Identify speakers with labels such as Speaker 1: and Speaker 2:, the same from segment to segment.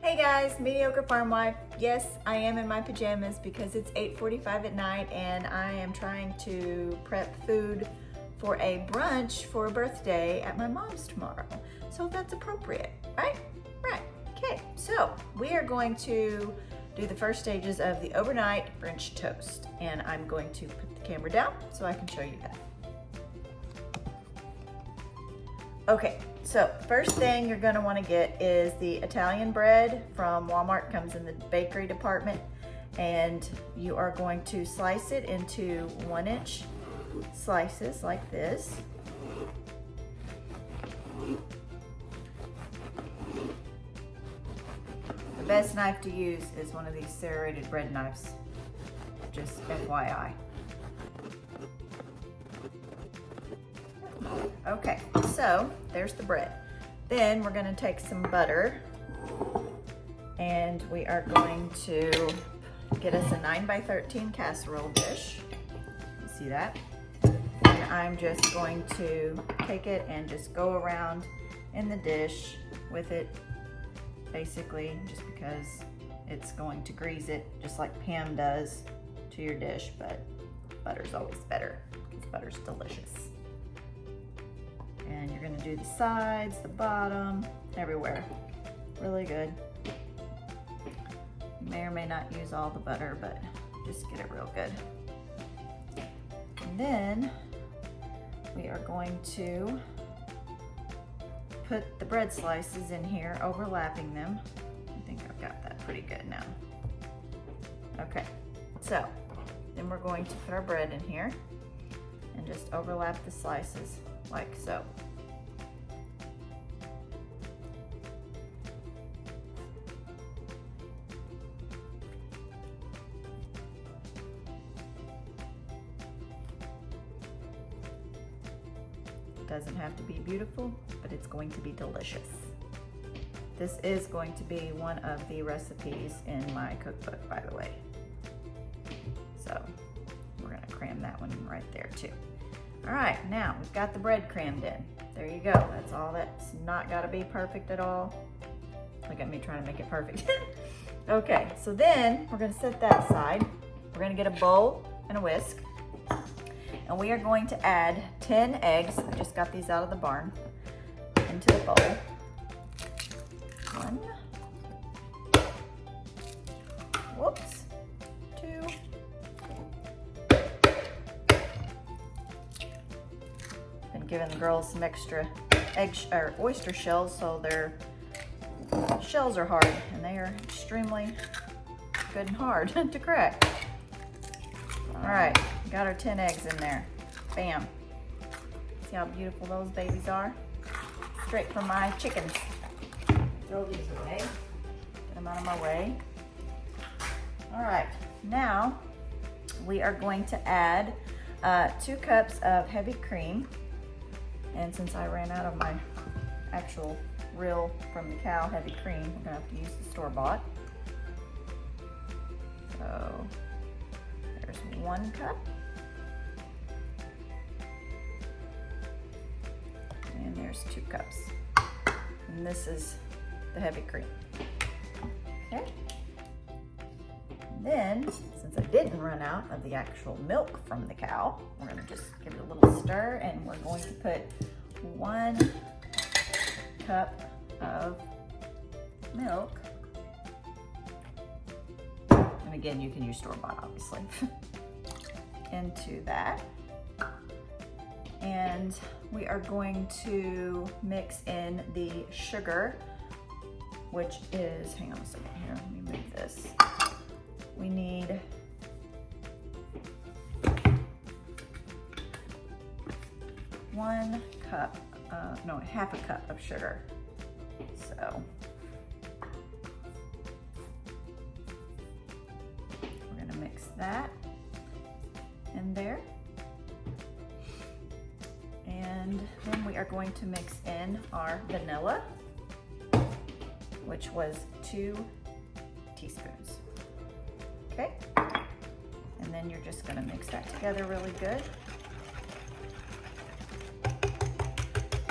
Speaker 1: Hey guys, mediocre farm wife. Yes, I am in my pajamas because it's 8:45 at night and I am trying to prep food for a brunch for a birthday at my mom's tomorrow. So that's appropriate, right? Right, okay. So we are going to do the first stages of the overnight French toast, and I'm going to put the camera down so I can show you that. Okay, so first thing you're gonna wanna get is the Italian bread from Walmart. Comes in the bakery department, and you are going to slice it into 1-inch slices like this. The best knife to use is one of these serrated bread knives, just FYI. Okay, so there's the bread. Then we're gonna take some butter and we are going to get us a 9x13 casserole dish. See that? And I'm just going to take it and just go around in the dish with it, basically, just because it's going to grease it just like Pam does to your dish, but butter's always better because butter's delicious. And you're gonna do the sides, the bottom, everywhere. Really good. You may or may not use all the butter, but just get it real good. And then we are going to put the bread slices in here, overlapping them. I think I've got that pretty good now. Okay, so then we're going to put our bread in here and just overlap the slices like so. It doesn't have to be beautiful, but it's going to be delicious. This is going to be one of the recipes in my cookbook, by the way. So we're gonna cram that one right there too. All right, now we've got the bread crammed in. There you go. That's all. That's not got to be perfect at all. Look at me trying to make it perfect. Okay, so then we're going to set that aside. We're going to get a bowl and a whisk, and we are going to add 10 eggs. I just got these out of the barn into the bowl. 1. Whoops. 2. Giving the girls some extra oyster shells, so their shells are hard, and they are extremely good and hard to crack. All right, got our 10 eggs in there. Bam. See how beautiful those babies are? Straight from my chickens. Throw these away. Get them out of my way. All right, now we are going to add 2 cups of heavy cream. And since I ran out of my actual real from the cow heavy cream, we're gonna have to use the store-bought. So there's 1 cup. And there's 2 cups. And this is the heavy cream. Okay. And then, since I didn't run out of the actual milk from the cow, we're gonna just give it a little stir, and we're going to put 1 cup of milk. And again, you can use store-bought, obviously, into that. And we are going to mix in the sugar, which is, hang on a second here, let me move this. We need 1 cup, no, half a cup of sugar. So we're gonna mix that in there. And then we are going to mix in our vanilla, which was 2 teaspoons. Okay, and then you're just gonna mix that together really good.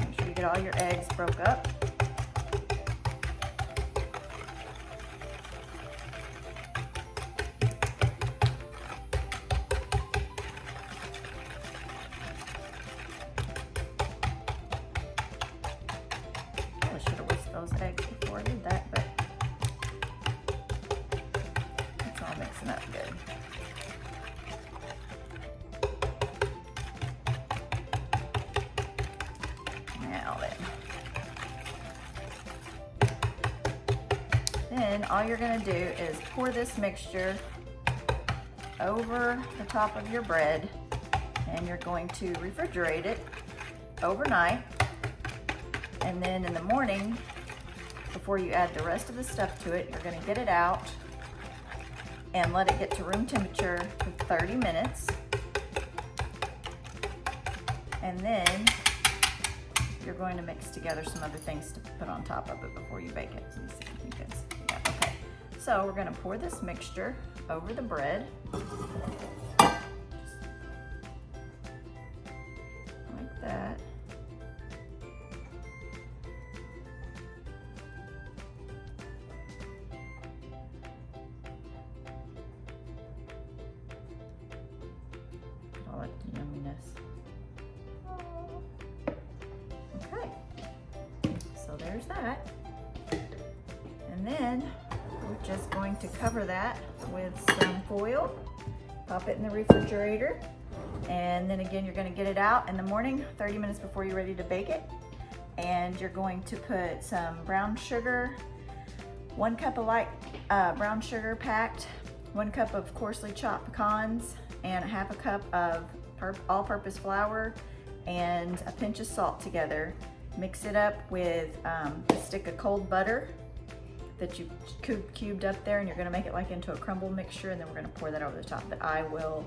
Speaker 1: Make sure you get all your eggs broke up. squirted that, but it's all mixing up good. Now then all you're gonna do is pour this mixture over the top of your bread, and you're going to refrigerate it overnight. And then in the morning, before you add the rest of the stuff to it, you're gonna get it out and let it get to room temperature for 30 minutes. And then you're going to mix together some other things to put on top of it before you bake it. Let me see if you can see. Yeah, okay. So we're gonna pour this mixture over the bread. Like that. I like the yumminess. Okay, so there's that. And then we're just going to cover that with some foil, pop it in the refrigerator, and then again, you're gonna get it out in the morning, 30 minutes before you're ready to bake it. And you're going to put some brown sugar, 1 cup of light brown sugar packed, 1 cup of coarsely chopped pecans, and 1/2 cup of all-purpose flour, and a pinch of salt together. Mix it up with a stick of cold butter that you cubed up there, and you're gonna make it like into a crumble mixture, and then we're gonna pour that over the top. But I will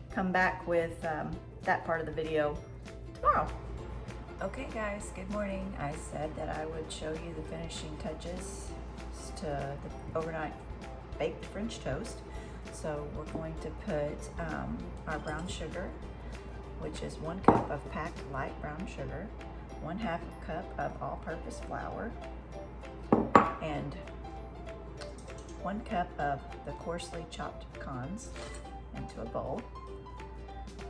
Speaker 1: come back with that part of the video tomorrow. Okay guys, good morning. I said that I would show you the finishing touches to the overnight baked French toast. So we're going to put our brown sugar, which is 1 cup of packed light brown sugar, 1/2 cup of all-purpose flour, and 1 cup of the coarsely chopped pecans into a bowl.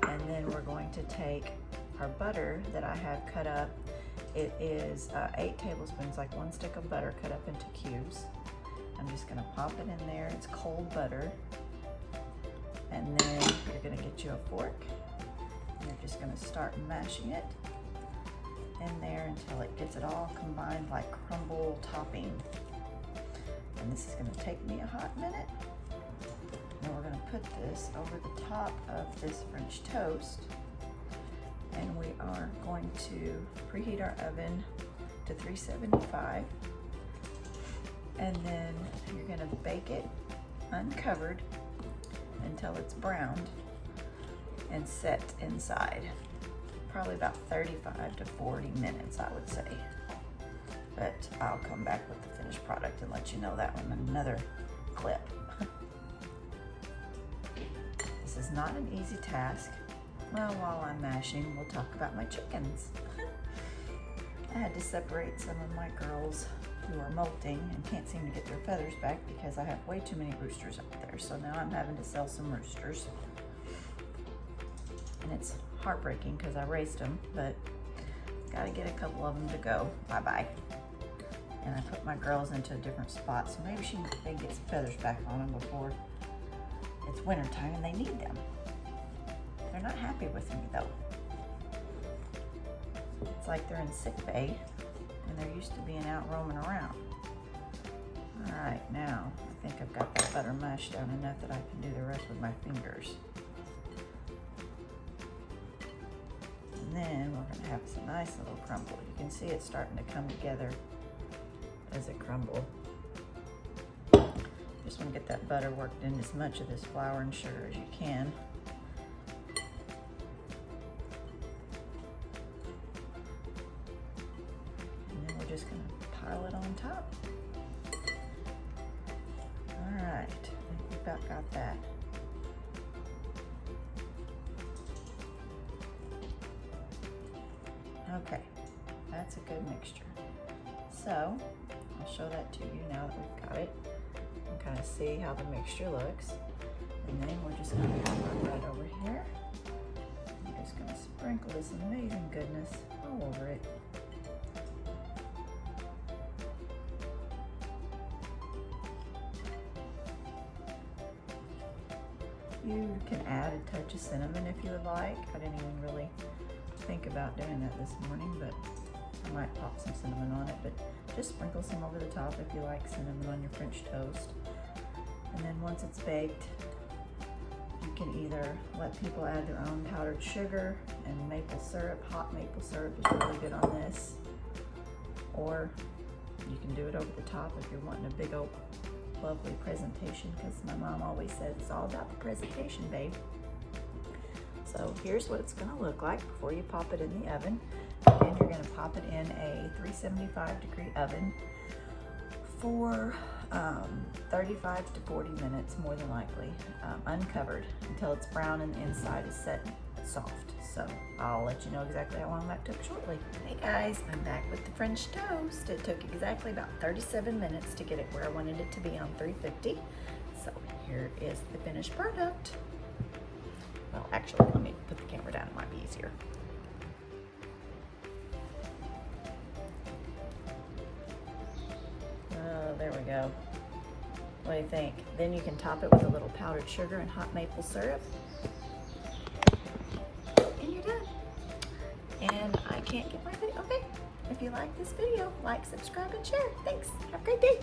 Speaker 1: And then we're going to take our butter that I have cut up. It is 8 tablespoons, like 1 stick of butter cut up into cubes. I'm just gonna pop it in there. It's cold butter. And then you're gonna get you a fork. You're just gonna start mashing it in there until it gets it all combined like crumble topping. And this is gonna take me a hot minute. And we're gonna put this over the top of this French toast. And we are going to preheat our oven to 375. And then you're gonna bake it uncovered until it's browned and set inside. Probably about 35 to 40 minutes, I would say. But I'll come back with the finished product and let you know that one in another clip. This is not an easy task. Well, while I'm mashing, we'll talk about my chickens. I had to separate some of my girls who are molting and can't seem to get their feathers back because I have way too many roosters up there. So now I'm having to sell some roosters. And it's heartbreaking because I raised them, but gotta get a couple of them to go bye-bye. And I put my girls into a different spot, so maybe they can get some feathers back on them before it's winter time and they need them. They're not happy with me though. It's like they're in sick bay and they're used to being out roaming around. All right, now I think I've got the butter mashed down enough that I can do the rest with my fingers. And then we're gonna have some nice little crumble. You can see it's starting to come together as it crumbles. Just want to get that butter worked in as much of this flour and sugar as you can. And then we're just going to pile it on top. All right, I think we've about got that. Okay, that's a good mixture. So I'll show that to you now that we've got it. And kind of see how the mixture looks. And then we're just going to have our bread over here. I'm just going to sprinkle this amazing goodness all over it. You can add a touch of cinnamon if you would like. I didn't even really think about doing that this morning, but I might pop some cinnamon on it, but just sprinkle some over the top if you like cinnamon on your French toast. And then once it's baked, you can either let people add their own powdered sugar and maple syrup. Hot maple syrup is really good on this. Or you can do it over the top if you're wanting a big old lovely presentation, because my mom always said it's all about the presentation, babe. So here's what it's going to look like before you pop it in the oven. And you're going to pop it in a 375-degree oven for 35 to 40 minutes, more than likely, uncovered, until it's brown and the inside is set soft. So I'll let you know exactly how long that took shortly. Hey guys, I'm back with the French toast. It took exactly about 37 minutes to get it where I wanted it to be on 350. So here is the finished product. Well, actually, let me put the camera down, it might be easier. Oh, there we go. What do you think? Then you can top it with a little powdered sugar and hot maple syrup. And you're done. And I can't get my video. Okay, if you like this video, like, subscribe, and share. Thanks. Have a great day.